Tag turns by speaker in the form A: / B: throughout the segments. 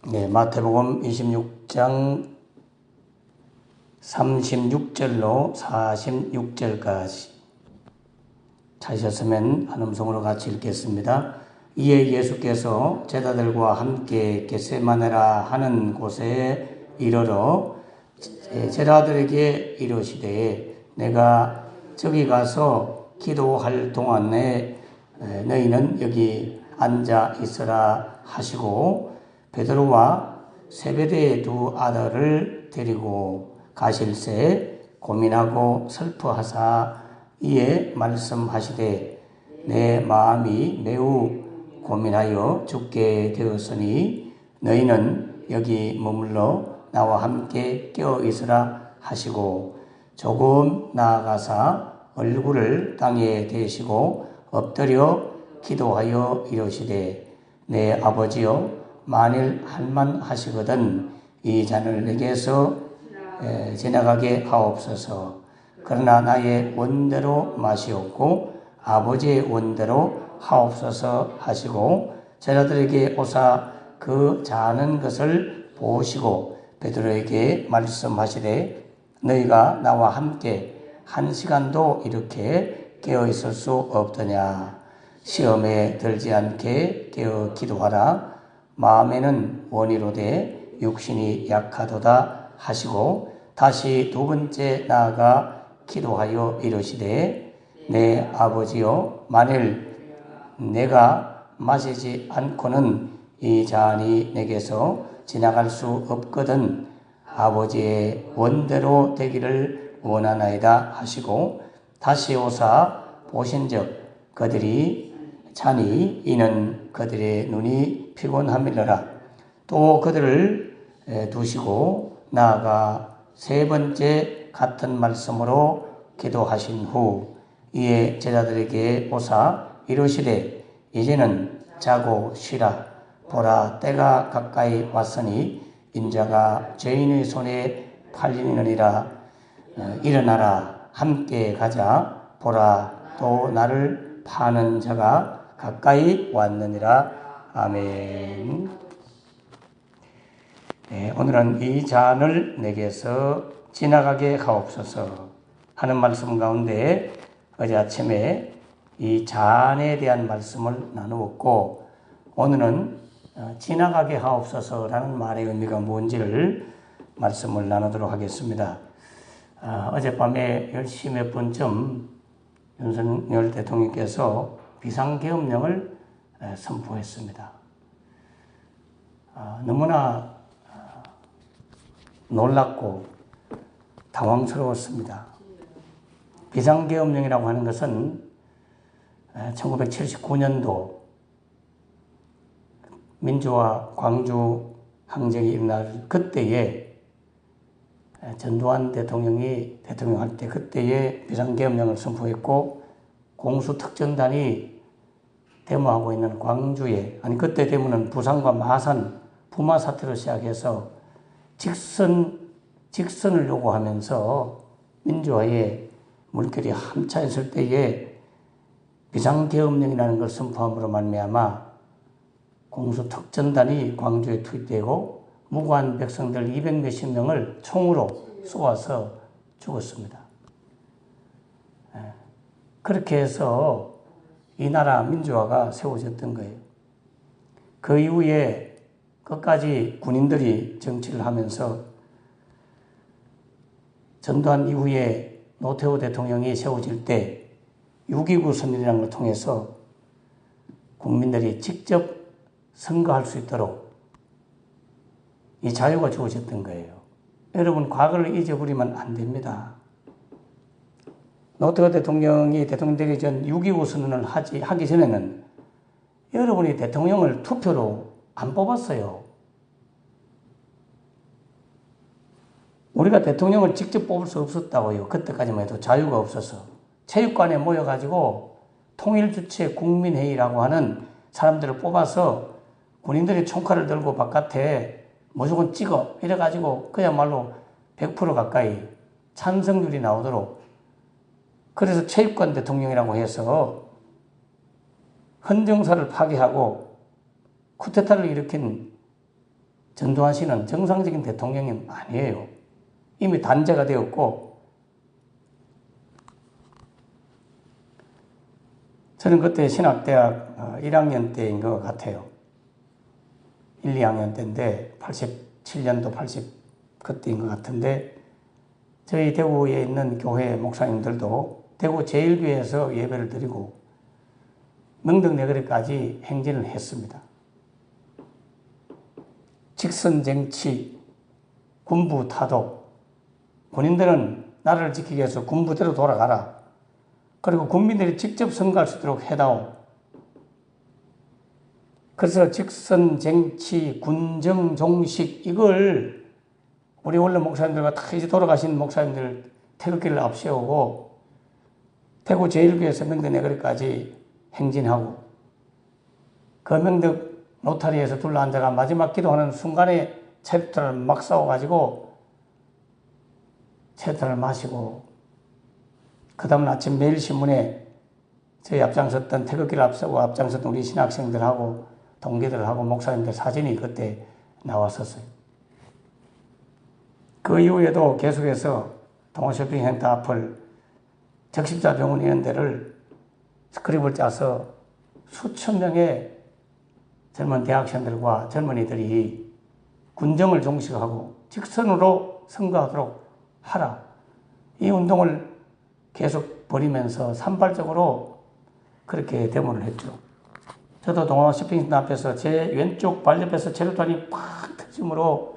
A: 네, 마태복음 26장 36절로 46절까지 찾으셨으면 한 음성으로 같이 읽겠습니다. 이에 예수께서 제자들과 함께 겟세마네라 하는 곳에 이르러 제자들에게 이르시되 내가 저기 가서 기도할 동안에 너희는 여기 앉아 있으라 하시고 베드로와 세베대의 두 아들을 데리고 가실새 고민하고 슬퍼하사 이에 말씀하시되 내 마음이 매우 고민하여 죽게 되었으니 너희는 여기 머물러 나와 함께 깨어 있으라 하시고 조금 나아가사 얼굴을 땅에 대시고 엎드려 기도하여 이르시되 내 아버지여 만일 할만하시거든 이 잔을 내게서 지나가게 하옵소서. 그러나 나의 원대로 마시옵고 아버지의 원대로 하옵소서 하시고 제자들에게 오사 그 자는 것을 보시고 베드로에게 말씀하시되 너희가 나와 함께 한 시간도 이렇게 깨어 있을 수 없더냐. 시험에 들지 않게 깨어 기도하라. 마음에는 원이로되 육신이 약하도다 하시고 다시 두 번째 나아가 기도하여 이르시되 내 아버지여 만일 내가 마시지 않고는 이 잔이 내게서 지나갈 수 없거든 아버지의 원대로 되기를 원하나이다 하시고 다시 오사 보신즉 그들이 자니 이는 그들의 눈이 피곤함이라. 또 그들을 두시고 나아가 세 번째 같은 말씀으로 기도하신 후 이에 제자들에게 오사 이르시되 이제는 자고 쉬라. 보라 때가 가까이 왔으니 인자가 죄인의 손에 팔리느니라. 일어나라 함께 가자. 보라 또 나를 파는 자가 가까이 왔느니라. 아멘. 네, 오늘은 이 잔을 내게서 지나가게 하옵소서 하는 말씀 가운데 어제 아침에 이 잔에 대한 말씀을 나누었고 오늘은 지나가게 하옵소서라는 말의 의미가 뭔지를 말씀을 나누도록 하겠습니다. 어젯밤에 10시 몇 분쯤 윤석열 대통령께서 비상계엄령을 선포했습니다. 너무나 놀랍고 당황스러웠습니다. 비상계엄령이라고 하는 것은 1979년도 민주화 광주 항쟁이 일어날 그때에 전두환 대통령이 대통령할 때 그때에 비상계엄령을 선포했고 공수특전단이 데모하고 있는 광주에 그때 데모는 부산과 마산 부마 사태로 시작해서 직선을 요구하면서 민주화에 물결이 함차했을 때에 비상계엄령이라는 걸 선포함으로 말미암아 공수특전단이 광주에 투입되고 무고한 백성들 200몇십 명을 총으로 쏘아서 죽었습니다. 그렇게 해서 이 나라 민주화가 세워졌던 거예요. 그 이후에 끝까지 군인들이 정치를 하면서 전두환 이후에 노태우 대통령이 세워질 때 6.29 선언이라는 걸 통해서 국민들이 직접 선거할 수 있도록 이 자유가 주어졌던 거예요. 여러분 과거를 잊어버리면 안 됩니다. 노태우 대통령이 대통령 되기 전 6.25 선언을 하기 전에는 여러분이 대통령을 투표로 안 뽑았어요. 우리가 대통령을 직접 뽑을 수 없었다고요. 그때까지만 해도 자유가 없어서. 체육관에 모여가지고 통일주체 국민회의라고 하는 사람들을 뽑아서 군인들이 총칼을 들고 바깥에 무조건 찍어 이래가지고 그야말로 100% 가까이 찬성률이 나오도록 그래서 체육관 대통령이라고 해서 헌정사를 파괴하고 쿠데타를 일으킨 전두환 씨는 정상적인 대통령이 아니에요. 이미 단죄가 되었고, 저는 그때 신학대학 1학년 때인 것 같아요. 1, 2학년 때인데 87년도 80 그때인 것 같은데, 저희 대구에 있는 교회 목사님들도 대구 제1교회에서 예배를 드리고 명덕내거리까지 행진을 했습니다. 직선쟁치, 군부타도, 군인들은 나라를 지키기 위해서 군부대로 돌아가라. 그리고 국민들이 직접 선거할 수 있도록 해다오. 그래서 직선쟁치, 군정종식 이걸 우리 원래 목사님들과 다 이제 돌아가신 목사님들 태극기를 앞세우고 대구 제1교회에서 명덕내거리까지 행진하고 그 명덕 노타리에서 둘러앉아가 마지막 기도하는 순간에 체류탄을 막 쏴가지고 체류탄을 마시고 그 다음 아침 매일신문에 저희 앞장섰던 태극기를 앞서고 앞장섰던 우리 신학생들하고 동기들하고 목사님들 사진이 그때 나왔었어요. 그 이후에도 계속해서 동호쇼핑센터 앞을 적십자병원 이런 데를 스크립을 짜서 수천 명의 젊은 대학생들과 젊은이들이 군정을 종식하고 직선으로 선거하도록 하라. 이 운동을 계속 벌이면서 산발적으로 그렇게 데모를 했죠. 저도 동호 쇼핑센터 앞에서 제 왼쪽 발옆에서 체류탄이 팍 터짐으로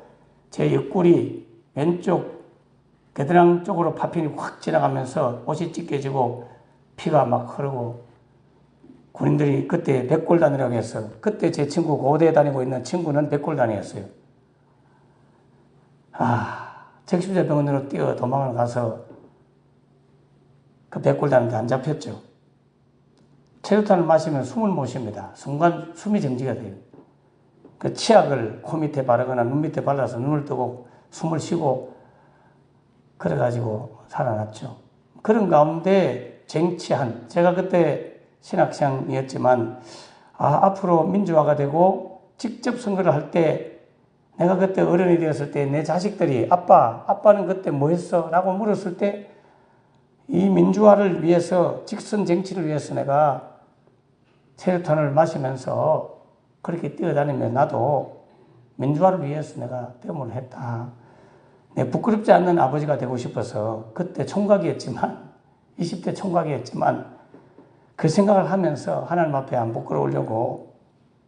A: 제 옆구리 왼쪽 겨드랑 쪽으로 파편이 확 지나가면서 옷이 찢겨지고 피가 막 흐르고 군인들이 그때 백골단이라고 해서 그때 제 친구 고대에 다니고 있는 친구는 백골단이었어요. 적십자병원으로 뛰어 도망을 가서 그 백골단한테 안 잡혔죠. 체류탄을 마시면 숨을 못 쉽니다. 순간 숨이 정지가 돼요. 그 치약을 코 밑에 바르거나 눈 밑에 발라서 눈을 뜨고 숨을 쉬고 그래가지고 살아났죠. 그런 가운데 쟁취한, 제가 그때 신학생이었지만 앞으로 민주화가 되고 직접 선거를 할 때 내가 그때 어른이 되었을 때 내 자식들이 아빠는 그때 뭐 했어? 라고 물었을 때 이 민주화를 위해서 직선 쟁취를 위해서 내가 체류탄을 마시면서 그렇게 뛰어다니며 나도 민주화를 위해서 내가 데모를 했다. 내 부끄럽지 않는 아버지가 되고 싶어서 그때 총각이었지만 20대 총각이었지만 그 생각을 하면서 하나님 앞에 안 부끄러우려고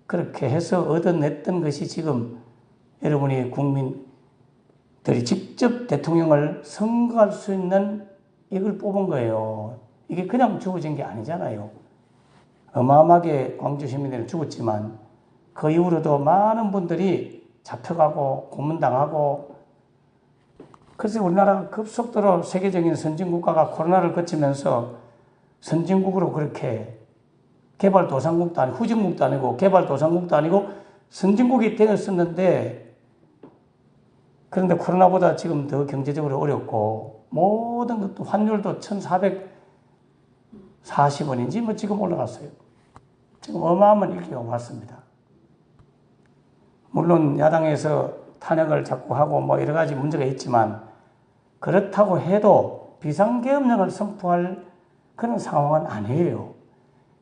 A: 그렇게 해서 얻어냈던 것이 지금 여러분이 국민들이 직접 대통령을 선거할 수 있는 이걸 뽑은 거예요. 이게 그냥 주어진 게 아니잖아요. 어마어마하게 광주 시민들은 죽었지만 그 이후로도 많은 분들이 잡혀가고 고문당하고 그래서 우리나라가 급속도로 세계적인 선진국가가 코로나를 거치면서 선진국으로 그렇게 개발도상국도 아니고 후진국도 아니고 개발도상국도 아니고 선진국이 되었었는데 그런데 코로나보다 지금 더 경제적으로 어렵고 모든 것도 환율도 1,440원인지 뭐 지금 올라갔어요. 지금 어마어마한 일기가 왔습니다. 물론 야당에서 탄핵을 자꾸 하고 뭐 여러 가지 문제가 있지만 그렇다고 해도 비상계엄령을 선포할 그런 상황은 아니에요.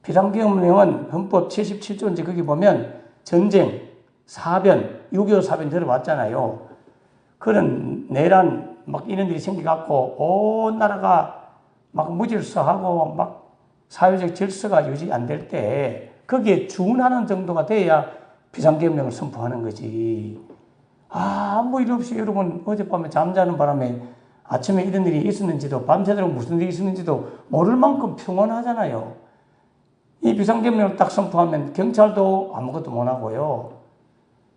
A: 비상계엄령은 헌법 77조인지 거기 보면 전쟁, 사변, 6.25 사변 들어봤잖아요. 그런 내란 막 이런 일이 생겨갖고 온 나라가 막 무질서하고 막 사회적 질서가 유지 안 될 때 거기에 준하는 정도가 돼야 비상계엄령을 선포하는 거지. 아무 일 없이 여러분 어젯밤에 잠자는 바람에 아침에 이런 일이 있었는지도 밤새도록 무슨 일이 있었는지도 모를 만큼 평온하잖아요. 이 비상계엄령을 딱 선포하면 경찰도 아무것도 못하고요.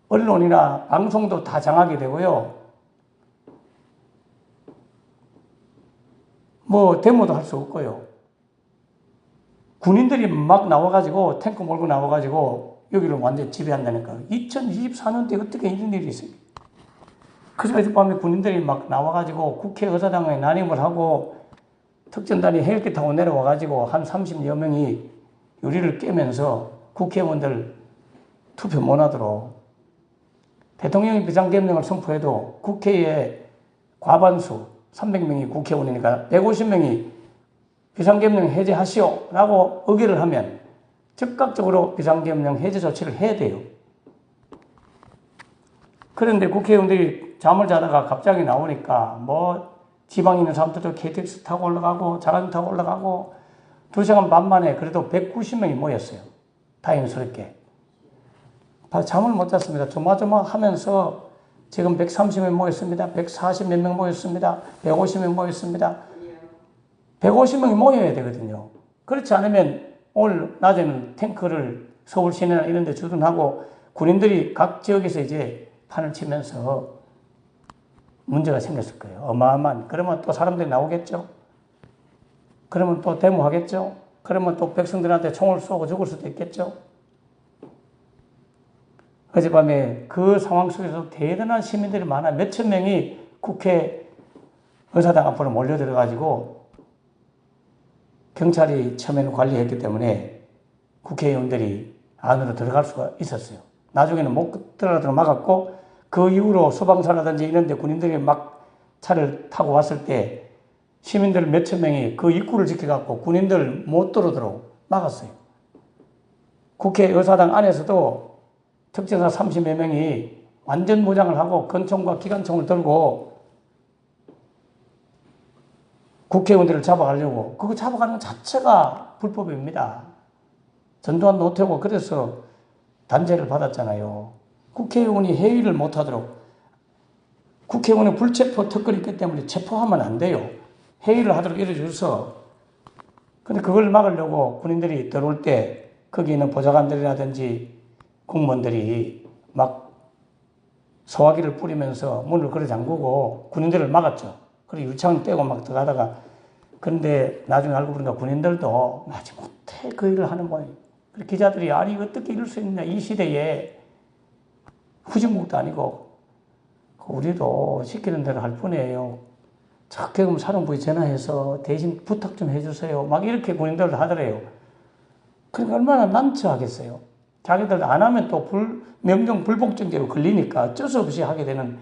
A: 언론이나 방송도 다 장악이 되고요. 뭐 데모도 할 수 없고요. 군인들이 막 나와가지고 탱크 몰고 나와가지고 여기를 완전히 지배한다니까. 2024년도에 어떻게 이런 일이 있어요? 그래서 어젯밤에 군인들이 막 나와가지고 국회의사당에 난입을 하고 특전단이 헬기 타고 내려와가지고 한 30여 명이 유리를 깨면서 국회의원들 투표 못하도록 대통령이 비상계엄령을 선포해도 국회에 과반수 300명이 국회의원이니까 150명이 비상계엄령 해제하시오 라고 의결을 하면 즉각적으로 비상계엄령 해제 조치를 해야 돼요. 그런데 국회의원들이 잠을 자다가 갑자기 나오니까 뭐 지방에 있는 사람들도 KTX 타고 올라가고 자가용 타고 올라가고 2시간 반 만에 그래도 190명이 모였어요. 다행스럽게. 잠을 못 잤습니다. 조마조마하면서 지금 130명 모였습니다. 140 몇 명 모였습니다. 150명 모였습니다. 150명이 모여야 되거든요. 그렇지 않으면 오늘 낮에는 탱크를 서울 시내나 이런 데 주둔하고 군인들이 각 지역에서 이제 판을 치면서 문제가 생겼을 거예요. 어마어마한. 그러면 또 사람들이 나오겠죠. 그러면 또 데모하겠죠. 그러면 또 백성들한테 총을 쏘고 죽을 수도 있겠죠. 어젯밤에 그 상황 속에서 대단한 시민들이 많아 몇천 명이 국회 의사당 앞으로 몰려들어가지고 경찰이 처음에는 관리했기 때문에 국회의원들이 안으로 들어갈 수가 있었어요. 나중에는 못 들어가도록 막았고 그 이후로 소방차라든지 이런 데 군인들이 막 차를 타고 왔을 때 시민들 몇천 명이 그 입구를 지켜갖고 군인들 못 들어오도록 막았어요. 국회 의사당 안에서도 특전사 30여 명이 완전 무장을 하고 권총과 기관총을 들고 국회의원들을 잡아가려고 그거 잡아가는 것 자체가 불법입니다. 전두환 노태우가 그래서 단죄를 받았잖아요. 국회의원이 회의를 못하도록 국회의원은 불체포 특권이 있기 때문에 체포하면 안 돼요. 회의를 하도록 이뤄줘서 근데 그걸 막으려고 군인들이 들어올 때 거기 있는 보좌관들이라든지 공무원들이 막 소화기를 뿌리면서 문을 걸어 잠그고 군인들을 막았죠. 그리고 유창을 떼고 막 들어가다가 그런데 나중에 알고 보니까 군인들도 마치 못해 그 일을 하는 모양이에요. 그래서 기자들이 아니 어떻게 이럴 수 있느냐 이 시대에 후진국도 아니고 우리도 시키는 대로 할 뿐이에요. 적게금 사령부에 전화해서 대신 부탁 좀 해주세요. 막 이렇게 군인들 하더래요. 그러니까 얼마나 난처하겠어요. 자기들 안 하면 또 명령 불복종죄로 걸리니까 어쩔 수 없이 하게 되는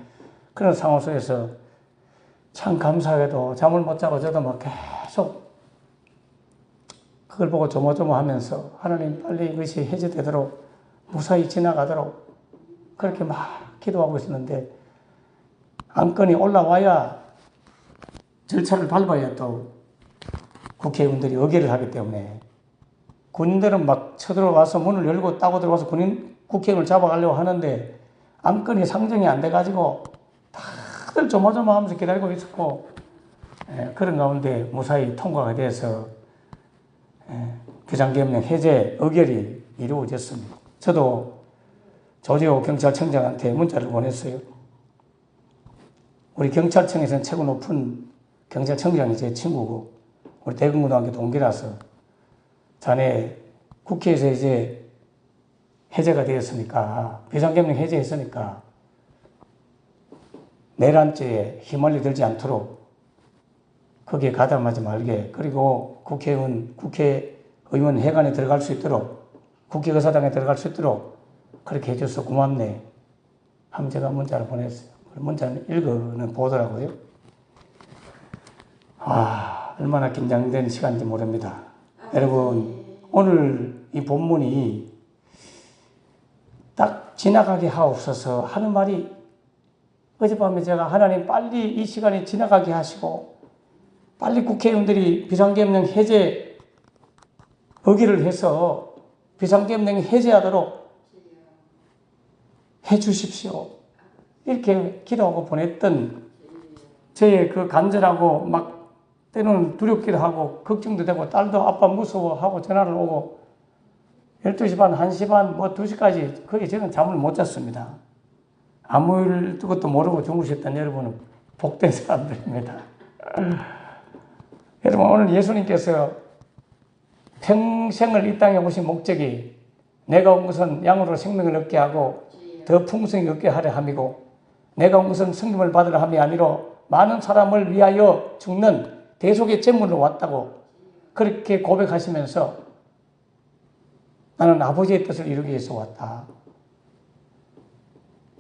A: 그런 상황 속에서 참 감사하게도 잠을 못 자고 저도 막 계속 그걸 보고 조마조마하면서 하나님 빨리 이것이 해제되도록 무사히 지나가도록 그렇게 막 기도하고 있었는데 안건이 올라와야 절차를 밟아야 또 국회의원들이 의결을 하기 때문에 군인들은 막 쳐들어와서 문을 열고 따고 들어와서 국회의원을 잡아가려고 하는데 안건이 상정이 안 돼가지고 다들 조마조마하면서 기다리고 있었고 그런 가운데 무사히 통과가 돼서 비상계엄령 해제 의결이 이루어졌습니다. 저도 조재호 경찰청장한테 문자를 보냈어요. 우리 경찰청에서는 최고 높은 경찰청장이 제 친구고 우리 대금고등학교 동기라서 자네 국회에서 이제 해제가 되었으니까 비상계엄령 해제했으니까 내란죄에 휘말려 들지 않도록 거기에 가담하지 말게 그리고 국회의원 회관에 들어갈 수 있도록 국회의사당에 들어갈 수 있도록 그렇게 해줘서 고맙네 하면 제가 문자를 보냈어요. 문자는 읽어는 보더라고요. 얼마나 긴장된 시간인지 모릅니다. 여러분 오늘 이 본문이 딱 지나가게 하옵소서 하는 말이 어젯밤에 제가 하나님 빨리 이 시간이 지나가게 하시고 빨리 국회의원들이 비상계엄령 해제 의결을 해서 비상계엄령 해제하도록 해 주십시오. 이렇게 기도하고 보냈던 저의 그 간절하고 막 때로는 두렵기도 하고 걱정도 되고 딸도 아빠 무서워하고 전화를 오고 12시 반, 1시 반, 2시까지 거의 저는 잠을 못 잤습니다. 아무 것도 모르고 주무셨던 여러분은 복된 사람들입니다. 여러분 오늘 예수님께서 평생을 이 땅에 오신 목적이 내가 온 것은 양으로 생명을 얻게 하고 더 풍성히 얻게 하려 함이고 내가 온 것은 성김을 받으려 함이 아니라 많은 사람을 위하여 죽는 대속의 제물로 왔다고 그렇게 고백하시면서 나는 아버지의 뜻을 이루기 위해서 왔다.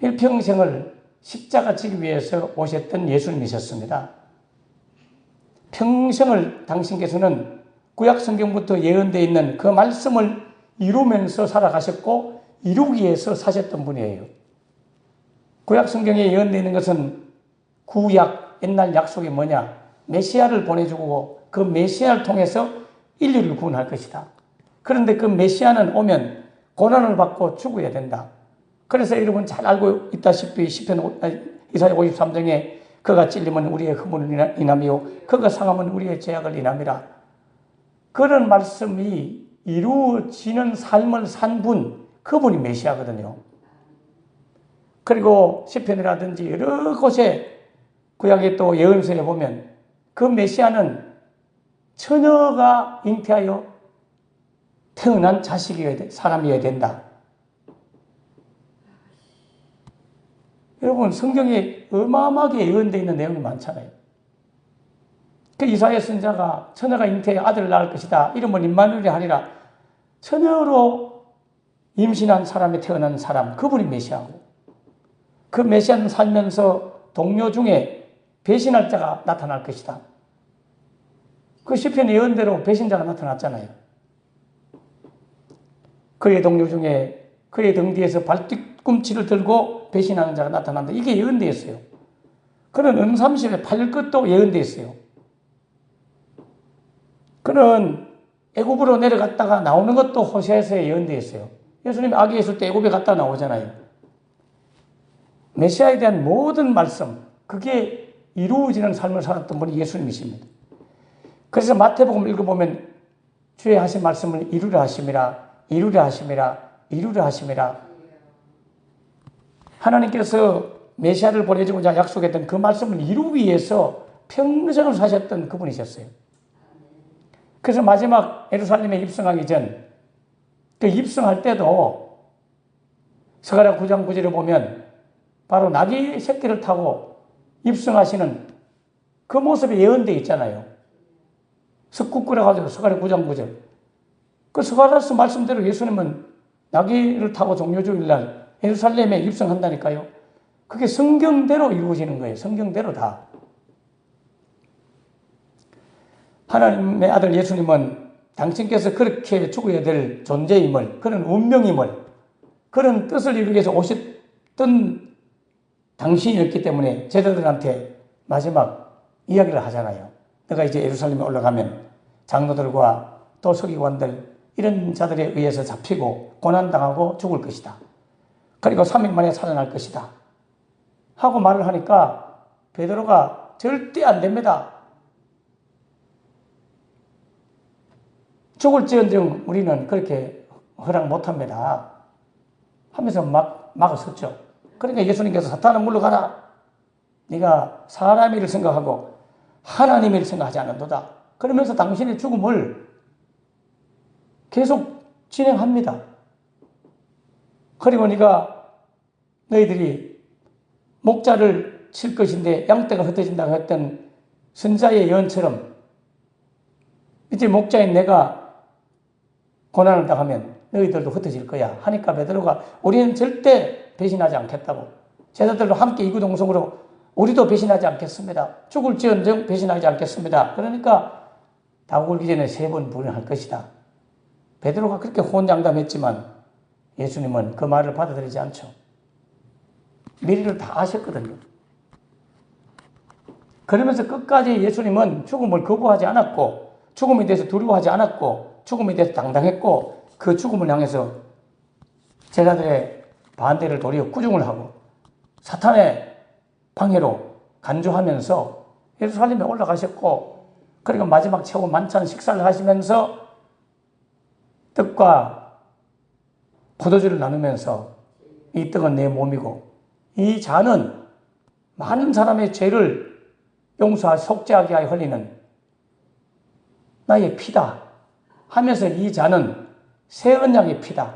A: 일평생을 십자가 지기 위해서 오셨던 예수님이셨습니다. 평생을 당신께서는 구약 성경부터 예언되어 있는 그 말씀을 이루면서 살아가셨고 이루기 위해서 사셨던 분이에요. 구약 성경에 예언되어 있는 것은 구약, 옛날 약속이 뭐냐? 메시아를 보내주고 그 메시아를 통해서 인류를 구원할 것이다. 그런데 그 메시아는 오면 고난을 받고 죽어야 된다. 그래서 여러분 잘 알고 있다시피 이사야 53장에 그가 찔리면 우리의 허물을 인함이요 그가 상하면 우리의 죄악을 인함이라. 그런 말씀이 이루어지는 삶을 산 분, 그분이 메시아거든요. 그리고 시편이라든지 여러 곳에 구약의 또 예언서에 보면 그 메시아는 처녀가 잉태하여 태어난 사람이어야 된다. 여러분 성경에 어마어마하게 예언되어 있는 내용이 많잖아요. 그 이사야 선지자가 처녀가 잉태해 아들을 낳을 것이다. 이름을 임마누엘이 하리라. 처녀로 임신한 사람이 태어난 사람, 그분이 메시아고, 그 메시아는 살면서 동료 중에 배신할 자가 나타날 것이다. 그 시편 예언대로 배신자가 나타났잖아요. 그의 동료 중에 그의 등 뒤에서 발뒤꿈치를 들고 배신하는 자가 나타난다. 이게 예언되어 있어요. 그는 은30에 팔릴 것도 예언되어 있어요. 그는 애굽으로 내려갔다가 나오는 것도 호세아서 예언되어 있어요. 예수님이 아기 있을 때 애굽에 갔다 나오잖아요. 메시아에 대한 모든 말씀, 그게 이루어지는 삶을 살았던 분이 예수님이십니다. 그래서 마태복음 읽어보면 주의 하신 말씀을 이루려 하심이라, 이루려 하심이라, 이루려 하심이라. 하나님께서 메시아를 보내주고자 약속했던 그 말씀을 이루기 위해서 평생을 사셨던 그분이셨어요. 그래서 마지막 예루살렘에 입성하기 전, 그 입성할 때도 스가랴 9장 9절에 보면 바로 나귀 새끼를 타고 입성하시는 그 모습이 예언되어 있잖아요. 석국 끓여가지고 스가랴 9장 9절. 그 스가랴서 말씀대로 예수님은 나귀를 타고 종려주일날 예루살렘에 입성한다니까요. 그게 성경대로 이루어지는 거예요. 성경대로 다. 하나님의 아들 예수님은 당신께서 그렇게 죽어야 될 존재임을, 그런 운명임을, 그런 뜻을 이루기 위해서 오셨던 당신이었기 때문에 제자들한테 마지막 이야기를 하잖아요. 내가 이제 예루살렘에 올라가면 장로들과 또 서기관들 이런 자들에 의해서 잡히고 고난당하고 죽을 것이다. 그리고 3일 만에 살아날 것이다. 하고 말을 하니까 베드로가 절대 안 됩니다. 죽을지언정 우리는 그렇게 허락 못합니다. 하면서 막아섰죠. 그러니까 예수님께서 사탄아 물러가라. 네가 사람의 일을 생각하고 하나님의 일을 생각하지 않는도다. 그러면서 당신의 죽음을 계속 진행합니다. 그리고 너희들이 목자를 칠 것인데 양떼가 흩어진다고 했던 선자의 예언처럼 이제 목자인 내가 고난을 당하면 너희들도 흩어질 거야 하니까 베드로가 우리는 절대 배신하지 않겠다고, 제자들도 함께 이구동성으로 우리도 배신하지 않겠습니다. 죽을지언정 배신하지 않겠습니다. 그러니까 다 굴기 전에 3번 부인할 것이다. 베드로가 그렇게 호언장담했지만 예수님은 그 말을 받아들이지 않죠. 미리를 다 아셨거든요. 그러면서 끝까지 예수님은 죽음을 거부하지 않았고, 죽음에 대해서 두려워하지 않았고, 죽음에 대해서 당당했고, 그 죽음을 향해서 제자들의 반대를 도리어 꾸중을 하고 사탄의 방해로 간주하면서 예루살렘에 올라가셨고, 그리고 마지막 최후 만찬 식사를 하시면서 떡과 포도주를 나누면서 이 떡은 내 몸이고 이 잔은 많은 사람의 죄를 속죄하게 하여 흘리는 나의 피다 하면서 이 잔은 새 언약의 피다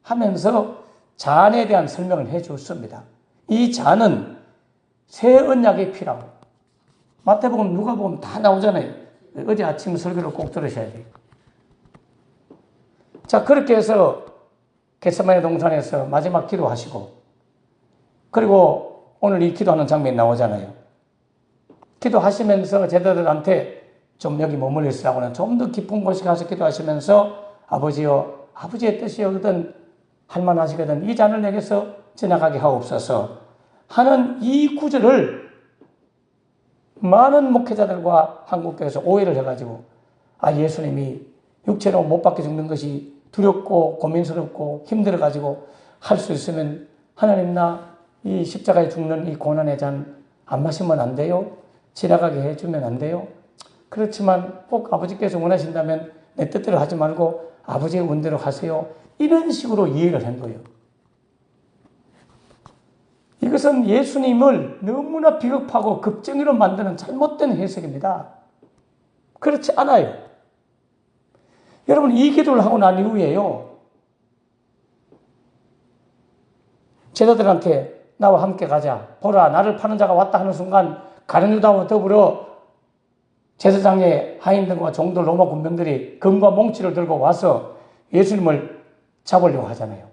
A: 하면서 잔에 대한 설명을 해 줬습니다. 이 잔은 새 언약의 피라고. 마태복음, 누가복음 다 나오잖아요. 어제 아침 설교를 꼭 들으셔야 돼요. 자, 그렇게 해서 겟세마네 동산에서 마지막 기도하시고 그리고 오늘 이 기도하는 장면이 나오잖아요. 기도하시면서 제자들한테 좀 여기 머물러 있으라고는 좀 더 깊은 곳에 가서 기도하시면서 아버지여, 아버지의 뜻이거든 할만하시거든 이 잔을 내게서 지나가게 하옵소서 하는 이 구절을 많은 목회자들과 한국교회에서 오해를 해가지고 예수님이 육체로 못 박혀 죽는 것이 두렵고 고민스럽고 힘들어가지고 할 수 있으면 하나님 나 이 십자가에 죽는 이 고난의 잔 안 마시면 안 돼요? 지나가게 해주면 안 돼요? 그렇지만 꼭 아버지께서 원하신다면 내 뜻대로 하지 말고 아버지의 원대로 하세요. 이런 식으로 이해를 한 거예요. 이것은 예수님을 너무나 비겁하고 급정이로 만드는 잘못된 해석입니다. 그렇지 않아요. 여러분 이 기도를 하고 난 이후에요. 제자들한테 나와 함께 가자. 보라 나를 파는 자가 왔다 하는 순간 가룟 유다와 더불어 제사장의 하인들과 종들 로마 군병들이 금과 몽치를 들고 와서 예수님을 잡으려고 하잖아요.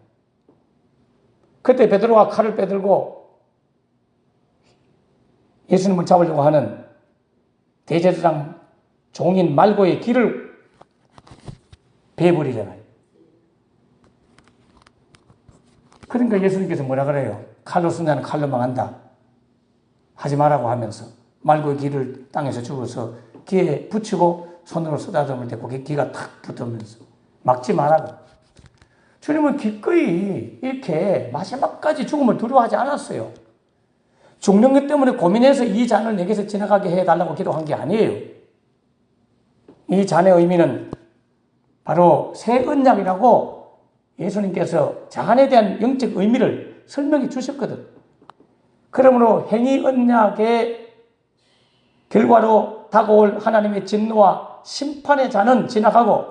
A: 그때 베드로가 칼을 빼들고 예수님을 잡으려고 하는 대제사장 종인 말고의 길을 베어버리잖아요. 그러니까 예수님께서 뭐라 그래요? 칼로 쓴 자는 칼로 망한다. 하지 말라고 하면서 말고의 길을 땅에서 죽어서 귀에 붙이고 손으로 쓰다듬을 때 거기 귀가 탁 붙으면서 막지 말라고. 주님은 기꺼이 이렇게 마지막까지 죽음을 두려워하지 않았어요. 죽는 것 때문에 고민해서 이 잔을 내게서 지나가게 해달라고 기도한 게 아니에요. 이 잔의 의미는 바로 새 언약이라고 예수님께서 잔에 대한 영적 의미를 설명해 주셨거든. 그러므로 행위 언약의 결과로 다가올 하나님의 진노와 심판의 잔은 지나가고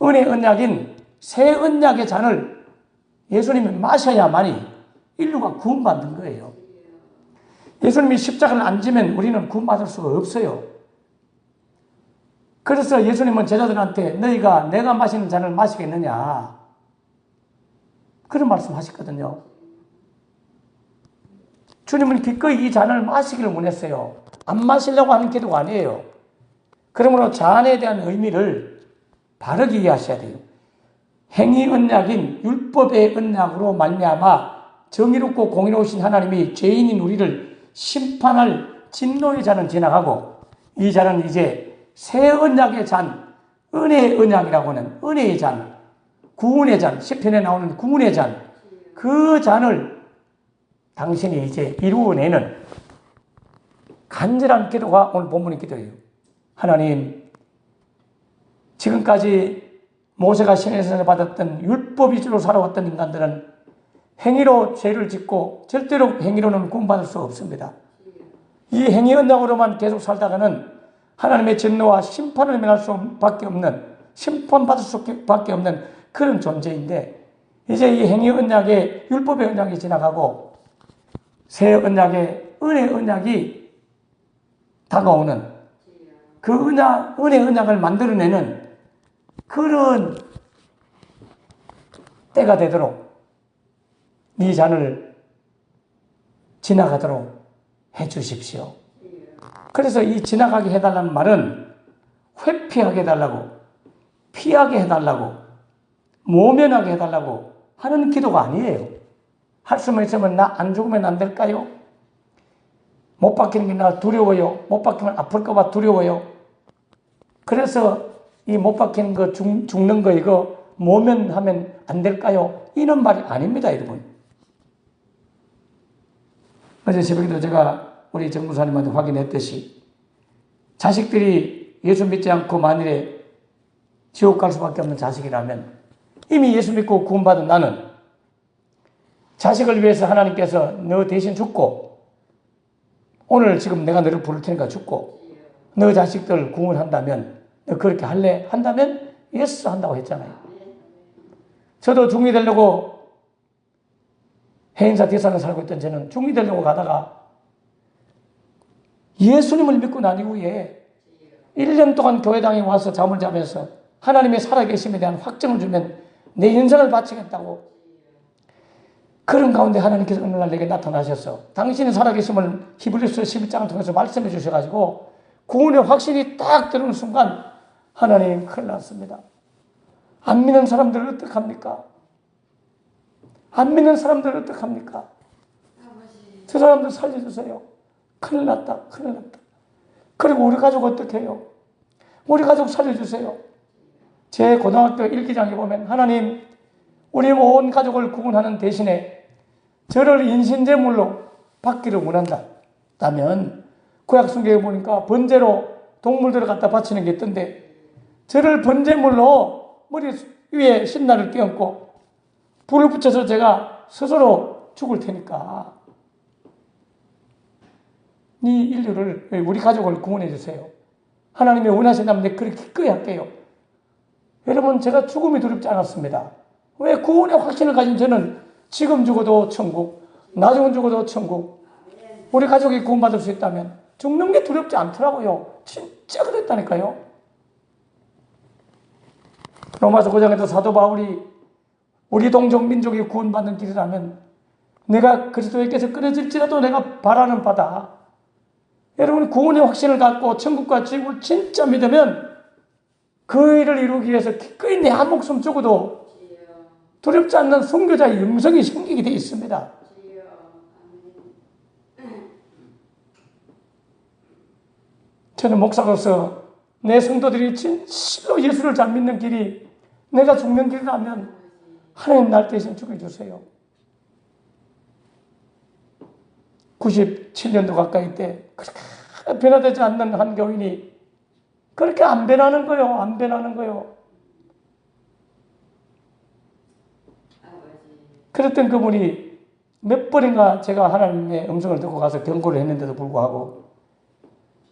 A: 은혜 언약인 새 언약의 잔을 예수님이 마셔야만이 인류가 구원받는 거예요. 예수님이 십자가를 안 지면 우리는 구원받을 수가 없어요. 그래서 예수님은 제자들한테 너희가 내가 마시는 잔을 마시겠느냐 그런 말씀 하셨거든요. 주님은 기꺼이 이 잔을 마시기를 원했어요. 안 마시려고 하는 기도가 아니에요. 그러므로 잔에 대한 의미를 바르게 이해하셔야 돼요. 행위 언약인 율법의 언약으로 말미암아 정의롭고 공의로우신 하나님이 죄인인 우리를 심판할 진노의 잔은 지나가고 이 잔은 이제 새 언약의 잔, 은혜의 언약이라고 하는 은혜의 잔, 구원의 잔, 시편에 나오는 구원의 잔, 그 잔을 당신이 이제 이루어내는 간절한 기도가 오늘 본문의 기도예요. 하나님, 지금까지 모세가 시내에서 받았던 율법 위주로 살아왔던 인간들은 행위로 죄를 짓고 절대로 행위로는 구원받을 수 없습니다. 이 행위 언약으로만 계속 살다가는 하나님의 진노와 심판을 면할 수밖에 없는, 심판받을 수밖에 없는 그런 존재인데 이제 이 행위 언약의 율법의 언약이 지나가고 새 언약의 은혜 언약이 다가오는 그 은혜 언약을 만들어내는 그런 때가 되도록 이 잔을 지나가도록 해 주십시오. 그래서 이 지나가게 해달라는 말은 회피하게 해달라고, 피하게 해달라고, 모면하게 해달라고 하는 기도가 아니에요. 할 수만 있으면 나 안 죽으면 안 될까요? 못 박히는 게 나 두려워요. 못 박히면 아플까 봐 두려워요. 그래서 이 못 박히는 거 죽는 거 이거 모면하면 안 될까요? 이런 말이 아닙니다, 여러분. 어제 새벽에도 제가 우리 정무사님한테 확인했듯이 자식들이 예수 믿지 않고 만일에 지옥 갈 수밖에 없는 자식이라면 이미 예수 믿고 구원받은 나는 자식을 위해서 하나님께서 너 대신 죽고 오늘 지금 내가 너를 부를 테니까 죽고 너 자식들 구원한다면 너 그렇게 할래? 한다면 예스 한다고 했잖아요. 저도 중이 되려고 해인사 대산에 살고 있던 저는 중이 되려고 가다가 예수님을 믿고 난 이후에 1년 동안 교회당에 와서 잠을 자면서 하나님의 살아계심에 대한 확증을 주면 내 인생을 바치겠다고 그런 가운데 하나님께서 어느 날 내게 나타나셔서 당신이 살아계심을 히브리서 11장을 통해서 말씀해 주셔가지고 구원의 확신이 딱 들어오는 순간 하나님 큰일 났습니다. 안 믿는 사람들은 어떡합니까? 안 믿는 사람들은 어떡합니까? 저 사람들 살려주세요. 큰일 났다. 큰일 났다. 그리고 우리 가족 어떻게 해요? 우리 가족 살려주세요. 제 고등학교 일기장에 보면 하나님 우리 온 가족을 구원하는 대신에 저를 인신제물로 받기를 원한다면 구약 성경에 보니까 번제로 동물들을 갖다 바치는 게 있던데 저를 번제물로 머리 위에 신나를 띄얹고 불을 붙여서 제가 스스로 죽을 테니까 이 인류를 우리 가족을 구원해 주세요. 하나님이 원하신다면 내가 그렇게 기꺼이 할게요. 여러분 제가 죽음이 두렵지 않았습니다. 왜 구원의 확신을 가진 저는 지금 죽어도 천국, 나중에 죽어도 천국, 우리 가족이 구원받을 수 있다면 죽는 게 두렵지 않더라고요. 진짜 그랬다니까요. 로마서 9장에서 사도 바울이 우리 동족 민족이 구원받는 길이라면 내가 그리스도에게서 끊어질지라도 내가 바라는 바다. 여러분 구원의 확신을 갖고 천국과 지옥을 진짜 믿으면 그 일을 이루기 위해서 기꺼이 내 한 목숨 죽어도 두렵지 않는 선교자의 영성이 생기게 되어 있습니다. 저는 목사로서 내 성도들이 진실로 예수를 잘 믿는 길이 내가 죽는 길이라면 하나님 날 대신 죽여주세요. 97년도 가까이 때 그렇게 변화되지 않는 한 교인이 그렇게 안 변하는 거예요. 안 변하는 거예요. 그랬던 그분이 몇 번인가 제가 하나님의 음성을 듣고 가서 경고를 했는데도 불구하고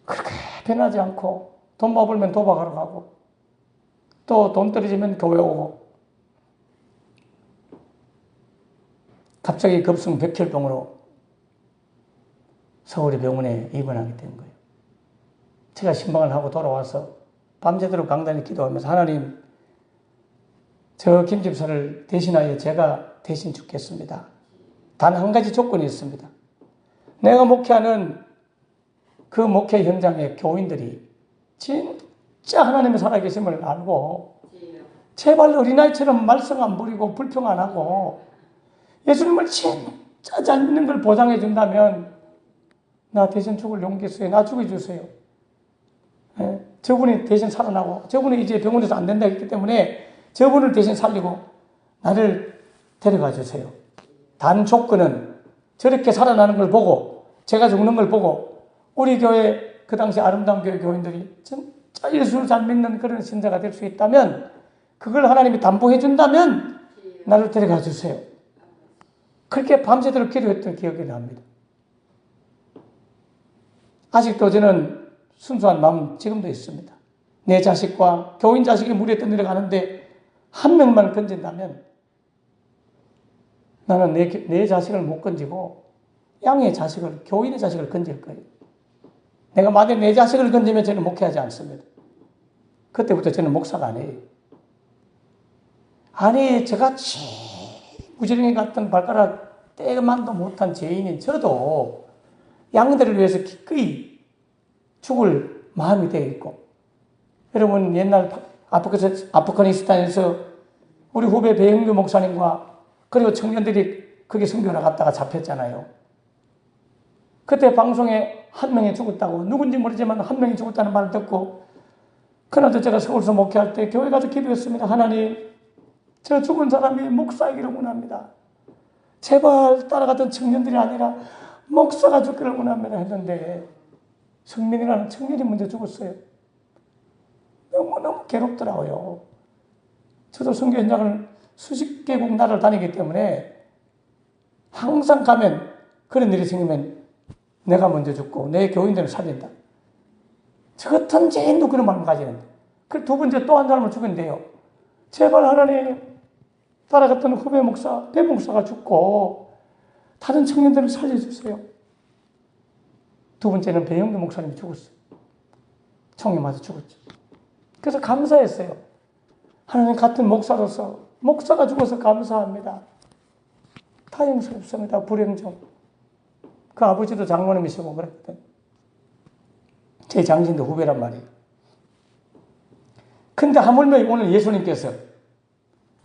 A: 그렇게 변하지 않고 돈 벌면 도박하러 가고 또 돈 떨어지면 교회 오고 갑자기 급성 백혈병으로 서울의 병원에 입원하게 된 거예요. 제가 신방을 하고 돌아와서 밤새도록 강단에 기도하면서 하나님 저 김 집사를 대신하여 제가 대신 죽겠습니다. 단 한 가지 조건이 있습니다. 내가 목회하는 그 목회 현장의 교인들이 진짜 하나님의 살아계심을 알고 제발 어린아이처럼 말썽 안 부리고 불평 안 하고 예수님을 진짜 잘 믿는 걸 보장해 준다면 나 대신 죽을 용기 있어요. 나 죽여주세요. 예? 저분이 대신 살아나고 저분이 이제 병원에서 안 된다 했기 때문에 저분을 대신 살리고 나를 데려가 주세요. 단 조건은 저렇게 살아나는 걸 보고 제가 죽는 걸 보고 우리 교회 그 당시 아름다운 교회 교인들이 진짜 예수를 잘 믿는 그런 신자가 될 수 있다면 그걸 하나님이 담보해 준다면 나를 데려가 주세요. 그렇게 밤새도록 기도했던 기억이 납니다. 아직도 저는 순수한 마음 지금도 있습니다. 내 자식과 교인 자식이 물에 떠내려가는데 한 명만 건진다면 나는 내 자식을 못 건지고 양의 자식을, 교인의 자식을 건질 거예요. 내가 만약에 내 자식을 건지면 저는 목회하지 않습니다. 그때부터 저는 목사가 아니에요. 아니 저같이 무지랭이 같은 발가락 떼만도 못한 죄인인 저도 양들을 위해서 기꺼이 죽을 마음이 되어 있고 여러분 옛날 아프가니스탄에서 우리 후배 배영규 목사님과 그리고 청년들이 거기 선교 나갔다가 잡혔잖아요. 그때 방송에 한 명이 죽었다고 누군지 모르지만 한 명이 죽었다는 말을 듣고 그날도 제가 서울서 목회할 때 교회 가서 기도했습니다. 하나님 저 죽은 사람이 목사이기를 원합니다. 제발 따라갔던 청년들이 아니라 목사가 죽기를 원합니다 했는데 성민이라는 청년이 먼저 죽었어요. 너무너무 괴롭더라고요. 저도 선교 현장을 수십 개국 나라를 다니기 때문에 항상 가면 그런 일이 생기면 내가 먼저 죽고 내 교인들을 살린다. 저 같은 죄인도 그런 마음을 가지는데 그 두 번째 또 한 사람을 죽였는데요. 제발 하나님 따라갔던 후배 목사, 배 목사가 죽고 다른 청년들을 살려주세요. 두 번째는 배영규 목사님이 죽었어요. 총에 맞아 죽었죠. 그래서 감사했어요. 하나님 같은 목사로서 목사가 죽어서 감사합니다. 다행스럽습니다. 불행 중. 그 아버지도 장모님이시고 그랬거든. 제 장신도 후배란 말이에요. 근데 하물며 오늘 예수님께서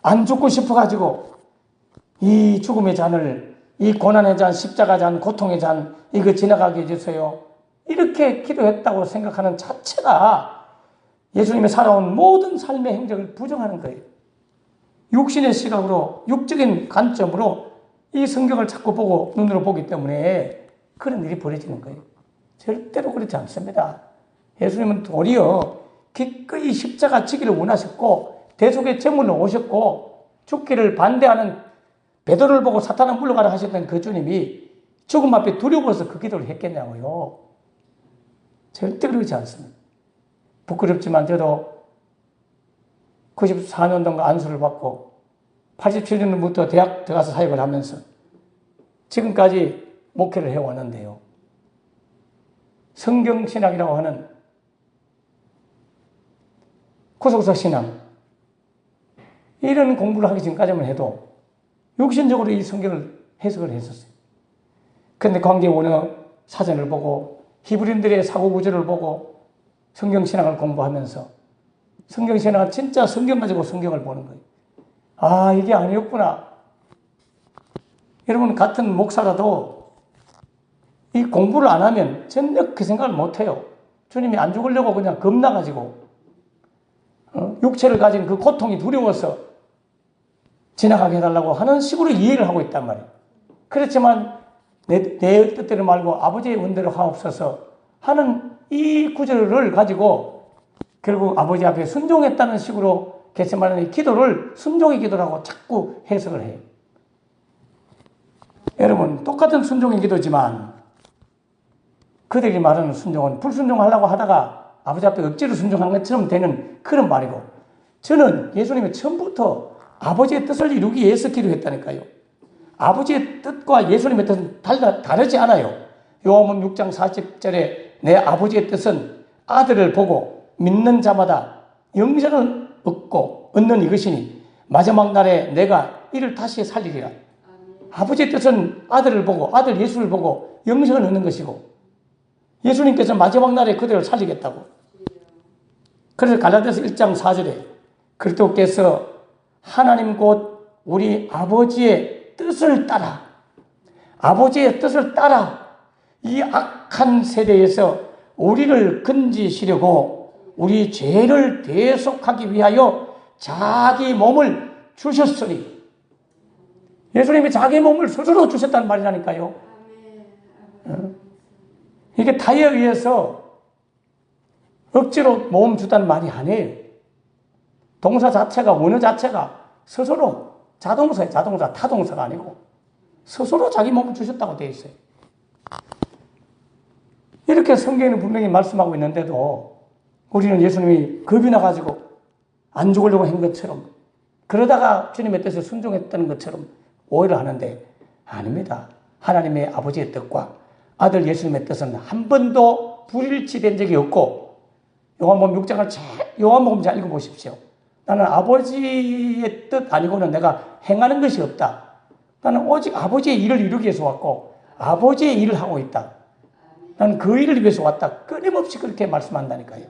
A: 안 죽고 싶어가지고 이 죽음의 잔을, 이 고난의 잔, 십자가 잔, 고통의 잔, 이거 지나가게 해주세요. 이렇게 기도했다고 생각하는 자체가 예수님이 살아온 모든 삶의 행적을 부정하는 거예요. 육신의 시각으로, 육적인 관점으로 이 성경을 자꾸 보고 눈으로 보기 때문에 그런 일이 벌어지는 거예요. 절대로 그렇지 않습니다. 예수님은 도리어 기꺼이 십자가 지기를 원하셨고 대속의 제물로 오셨고 죽기를 반대하는 베드로를 보고 사탄은 물러가라 하셨던 그 주님이 죽음 앞에 두려워서 그 기도를 했겠냐고요. 절대 그렇지 않습니다. 부끄럽지만 저도 94년도인가 안수를 받고 87년부터 대학 들어가서 사역을 하면서 지금까지 목회를 해왔는데요. 성경신학이라고 하는 구속사 신앙, 이런 공부를 하기 전까지만 해도 육신적으로 이 성경을 해석을 했었어요. 그런데 광계 원어 사전을 보고 히브리인들의 사고 구조를 보고 성경신학을 공부하면서 성경신학은 진짜 성경 가지고 성경을 보는 거예요. 아, 이게 아니었구나. 여러분, 같은 목사라도 이 공부를 안 하면 전혀 그 생각을 못 해요. 주님이 안 죽으려고 그냥 겁나가지고 육체를 가진 그 고통이 두려워서 지나가게 해달라고 하는 식으로 이해를 하고 있단 말이에요. 그렇지만 내 뜻대로 말고 아버지의 원대로 하옵소서 하는 이 구절을 가지고 결국 아버지 앞에 순종했다는 식으로 겟세마네 기도를 순종의 기도라고 자꾸 해석을 해요. 여러분, 똑같은 순종의 기도지만 그들이 말하는 순종은 불순종하려고 하다가 아버지 앞에 억지로 순종한 것처럼 되는 그런 말이고, 저는 예수님이 처음부터 아버지의 뜻을 이루기 위해서 기도했다니까요. 아버지의 뜻과 예수님의 뜻은 다르지 않아요. 요한복음 6장 40절에 내 아버지의 뜻은 아들을 보고 믿는 자마다 영생을 얻는 이것이니 마지막 날에 내가 이를 다시 살리리라. 아버지의 뜻은 아들을 보고 아들 예수를 보고 영생을 얻는 것이고, 예수님께서 마지막 날에 그들을 살리겠다고. 그래서 갈라디아서 1장 4절에 그리스도께서 하나님 곧 우리 아버지의 뜻을 따라, 아버지의 뜻을 따라 이 악한 세대에서 우리를 건지시려고 우리 죄를 대속하기 위하여 자기 몸을 주셨으니, 예수님이 자기 몸을 스스로 주셨다는 말이라니까요. 이게 타에 의해서 억지로 몸 주다는 말이 아니에요. 동사 자체가, 원어 자체가 스스로, 자동사예요. 자동사, 타동사가 아니고 스스로 자기 몸을 주셨다고 되어 있어요. 이렇게 성경에는 분명히 말씀하고 있는데도 우리는 예수님이 겁이 나가지고 안 죽으려고 한 것처럼, 그러다가 주님의 뜻에 순종했다는 것처럼 오해를 하는데 아닙니다. 하나님의 아버지의 뜻과 아들 예수님의 뜻은 한 번도 불일치된 적이 없고, 요한복음 6장을 요한복음 잘 읽어보십시오. 나는 아버지의 뜻 아니고는 내가 행하는 것이 없다. 나는 오직 아버지의 일을 이루기 위해서 왔고 아버지의 일을 하고 있다. 나는 그 일을 위해서 왔다. 끊임없이 그렇게 말씀한다니까요.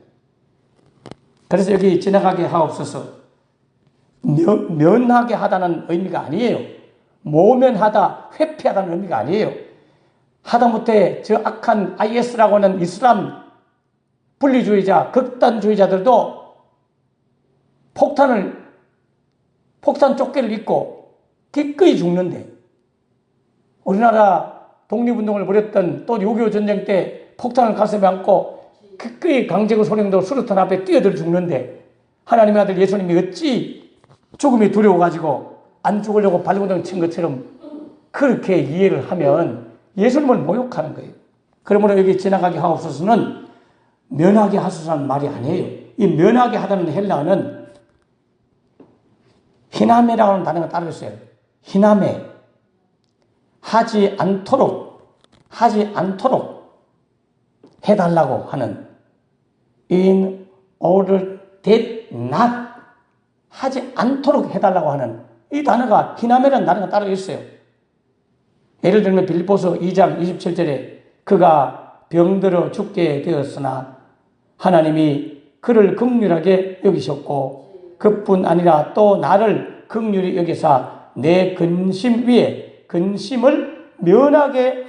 A: 그래서 여기 지나가게 하옵소서, 면하게 하다는 의미가 아니에요. 모면하다, 회피하다는 의미가 아니에요. 하다못해 저 악한 IS라고 하는 이슬람 분리주의자, 극단주의자들도 폭탄 조끼를 입고 기꺼이 죽는데, 우리나라 독립운동을 벌였던 또 6.25 전쟁 때 폭탄을 가슴에 안고 기꺼이 강제구 소령도 수류탄 앞에 뛰어들 죽는데, 하나님의 아들 예수님이 어찌 죽음이 두려워가지고 안 죽으려고 발버둥 친 것처럼 그렇게 이해를 하면 예수님을 모욕하는 거예요. 그러므로 여기 지나가게 하옵소서는 면하게 하소서라는 말이 아니에요. 이 면하게 하다는 헬라어는 히나메라고 하는 단어가 따로 있어요. 히나메. 하지 않도록 해달라고 하는, in order that not, 하지 않도록 해달라고 하는 이 단어가, 히나메라는 단어가 따로 있어요. 예를 들면 빌립보서 2장 27절에 그가 병들어 죽게 되었으나 하나님이 그를 긍휼하게 여기셨고 그뿐 아니라 또 나를 긍휼히 여기사 내 근심 위에 근심을 면하게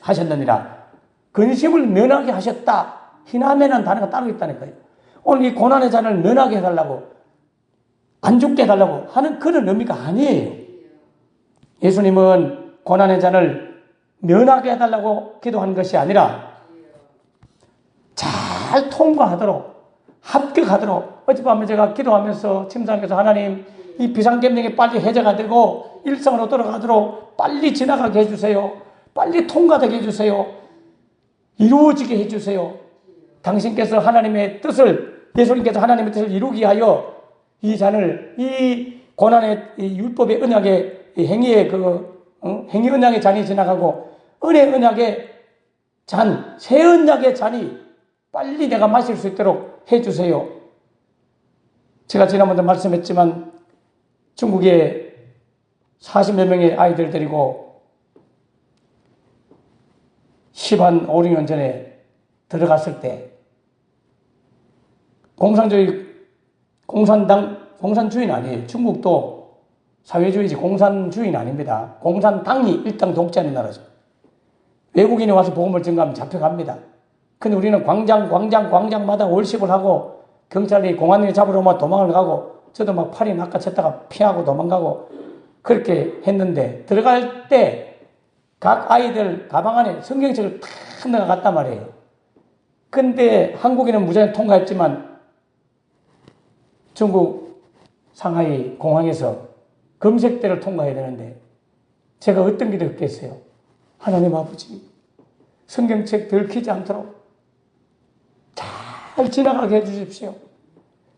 A: 하셨느니라. 근심을 면하게 하셨다. 희남이라는 단어가 따로 있다니까요. 오늘 이 고난의 잔을 면하게 해달라고, 안 죽게 해달라고 하는 그런 의미가 아니에요. 예수님은 고난의 잔을 면하게 해달라고 기도한 것이 아니라 잘 통과하도록, 합격하도록. 어젯밤에 제가 기도하면서 침상에서 하나님, 이 비상계명이 빨리 해제가 되고 일상으로 돌아가도록 빨리 지나가게 해주세요. 빨리 통과되게 해주세요. 이루어지게 해주세요. 당신께서 하나님의 뜻을, 예수님께서 하나님의 뜻을 이루기 위하여 이 잔을, 이 고난의 이 율법의 언약의 행위의 행위 언약의 잔이 지나가고 은혜 언약의 잔, 새 언약의 잔이 빨리 내가 마실 수 있도록 해주세요. 제가 지난번에 말씀했지만 중국에 40몇 명의 아이들 데리고 10한 5, 6년 전에 들어갔을 때 공산주의는 아니에요. 중국도 사회주의지 공산주의는 아닙니다. 공산당이 일당 독재하는 나라죠. 외국인이 와서 복음을 전가하면 잡혀갑니다. 근데 우리는 광장마다 월십을 하고 경찰이 공안이 잡으러 오면 도망을 가고 저도 막 팔이 낚아챘다가 피하고 도망가고 그렇게 했는데 들어갈 때 각 아이들 가방 안에 성경책을 탁 넣어갔단 말이에요. 근데 한국인은 무사히 통과했지만 중국 상하이 공항에서 검색대를 통과해야 되는데 제가 어떤 길을 걷겠어요? 하나님 아버지, 성경책 들키지 않도록 잘 지나가게 해주십시오.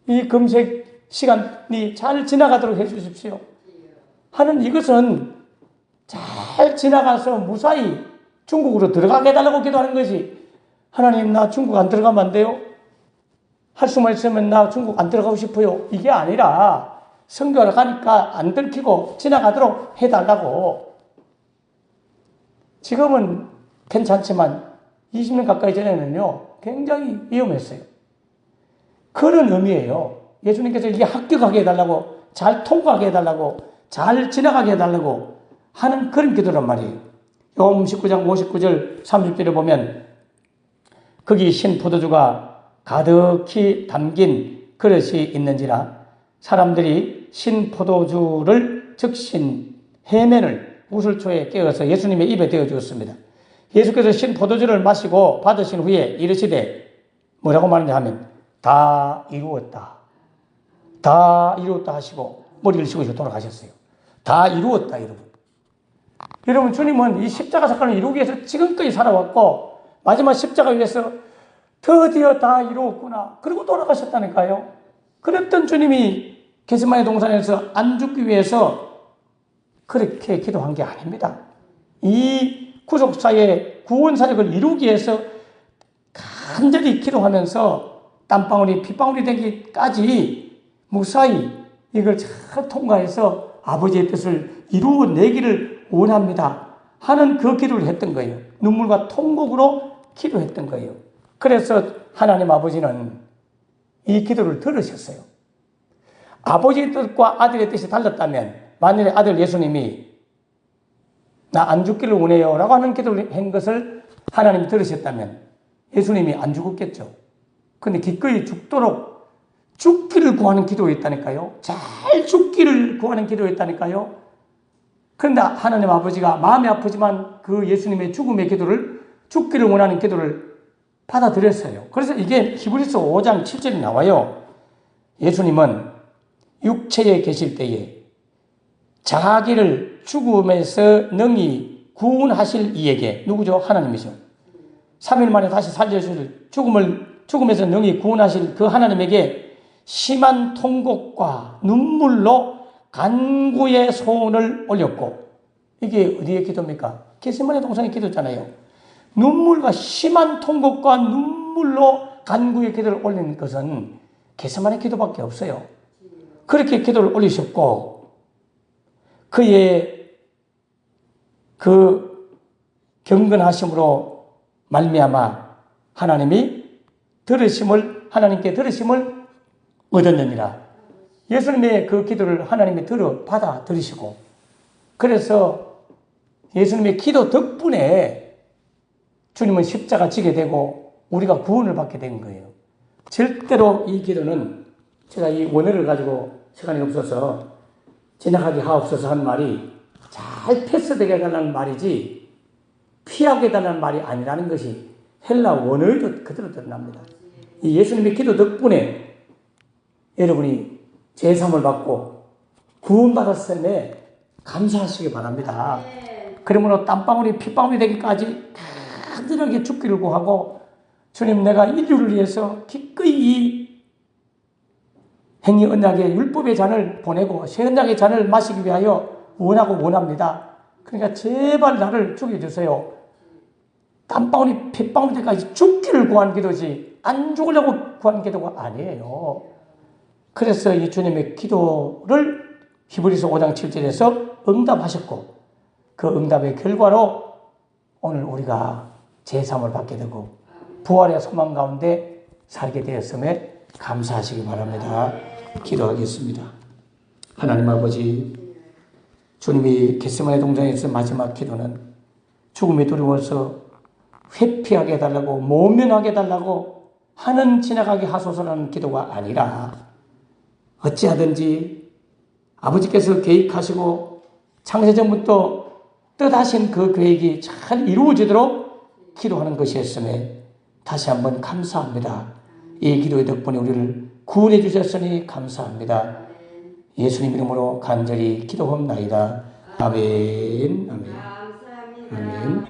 A: 이 검색 시간이 잘 지나가도록 해주십시오. 하는 이것은 잘 지나가서 무사히 중국으로 들어가게 해달라고 기도하는 것이 하나님 나 중국 안 들어가면 안 돼요? 할 수만 있으면 나 중국 안 들어가고 싶어요. 이게 아니라 선교를 가니까 안 들키고 지나가도록 해달라고. 지금은 괜찮지만 20년 가까이 전에는요 굉장히 위험했어요. 그런 의미예요. 예수님께서 이게 합격하게 해달라고, 잘 통과하게 해달라고, 잘 지나가게 해달라고 하는 그런 기도란 말이에요. 요한복음 19장 59절 30절에 보면 거기 신 포도주가 가득히 담긴 그릇이 있는지라 사람들이 신 포도주를 적신 해면을 우슬초에 깨어서 예수님의 입에 대어 주었습니다. 예수께서 신 포도주를 마시고 받으신 후에 이르시되 뭐라고 말하냐 하면 다 이루었다. 다 이루었다 하시고 머리를 숙이시고 돌아가셨어요. 다 이루었다 여러분. 여러분 주님은 이 십자가 사건을 이루기 위해서 지금까지 살아왔고 마지막 십자가 위해서 드디어 다 이루었구나. 그리고 돌아가셨다니까요. 그랬던 주님이 겟세마네 동산에서 안 죽기 위해서 그렇게 기도한 게 아닙니다. 이 구속사의 구원 사역을 이루기 위해서 간절히 기도하면서 땀방울이 핏방울이 되기까지 무사히 이걸 잘 통과해서 아버지의 뜻을 이루어내기를 원합니다 하는 그 기도를 했던 거예요. 눈물과 통곡으로 기도했던 거예요. 그래서 하나님 아버지는 이 기도를 들으셨어요. 아버지의 뜻과 아들의 뜻이 달랐다면 만일에 아들 예수님이 나 안 죽기를 원해요 라고 하는 기도를 한 것을 하나님이 들으셨다면 예수님이 안 죽었겠죠. 근데 기꺼이 죽도록 죽기를 구하는 기도였다니까요. 잘 죽기를 구하는 기도였다니까요. 그런데 하나님 아버지가 마음이 아프지만 그 예수님의 죽음의 기도를, 죽기를 원하는 기도를 받아들였어요. 그래서 이게 히브리서 5장 7절에 나와요. 예수님은 육체에 계실 때에 자기를 죽음에서 능히 구원하실 이에게, 누구죠? 하나님이죠. 3일 만에 다시 살려주실, 죽음에서 능히 구원하실 그 하나님에게 심한 통곡과 눈물로 간구의 소원을 올렸고, 이게 어디의 기도입니까? 겟세마네 동산의 기도잖아요. 눈물과 심한 통곡과 눈물로 간구의 기도를 올리는 것은 겟세마네 기도밖에 없어요. 그렇게 기도를 올리셨고, 그 그 경건하심으로 말미암아 하나님께 들으심을 얻었느니라. 예수님의 그 기도를 하나님이 받아 들으시고, 그래서 예수님의 기도 덕분에 주님은 십자가 지게 되고 우리가 구원을 받게 된 거예요. 절대로 이 기도는, 제가 이 원어를 가지고 시간이 없어서 지나가게 하옵소서 한 말이 잘 패스되게 해달라는 말이지 피하게 해달라는 말이 아니라는 것이 헬라 원어에도 그대로 드러납니다. 이 예수님의 기도 덕분에 여러분이 제사함을 받고 구원받았음에 감사하시기 바랍니다. 그러므로 땀방울이 핏방울이 되기까지 간절하게 죽기를 구하고, 주님, 내가 인류를 위해서 기꺼이 이 행위 언약의 율법의 잔을 보내고 새 언약의 잔을 마시기 위하여 원합니다. 그러니까 제발 나를 죽여주세요. 땀방울이 핏방울이 되기까지 죽기를 구한 기도지 안 죽으려고 구한 기도가 아니에요. 그래서 이 주님의 기도를 히브리서 5장 7절에서 응답하셨고, 그 응답의 결과로 오늘 우리가 제사함을 받게 되고 부활의 소망 가운데 살게 되었음에 감사하시기 바랍니다. 기도하겠습니다. 하나님 아버지, 주님이 겟세마네 동산에서 마지막 기도는 죽음이 두려워서 회피하게 해달라고, 모면하게 해달라고, 하는 지나가게 하소서라는 기도가 아니라 어찌하든지 아버지께서 계획하시고 창세전부터 뜻하신 그 계획이 잘 이루어지도록 기도하는 것이었음에 다시 한번 감사합니다. 이 기도의 덕분에 우리를 구원해 주셨으니 감사합니다. 예수님 이름으로 간절히 기도합나이다. 아멘. 아멘. 아멘.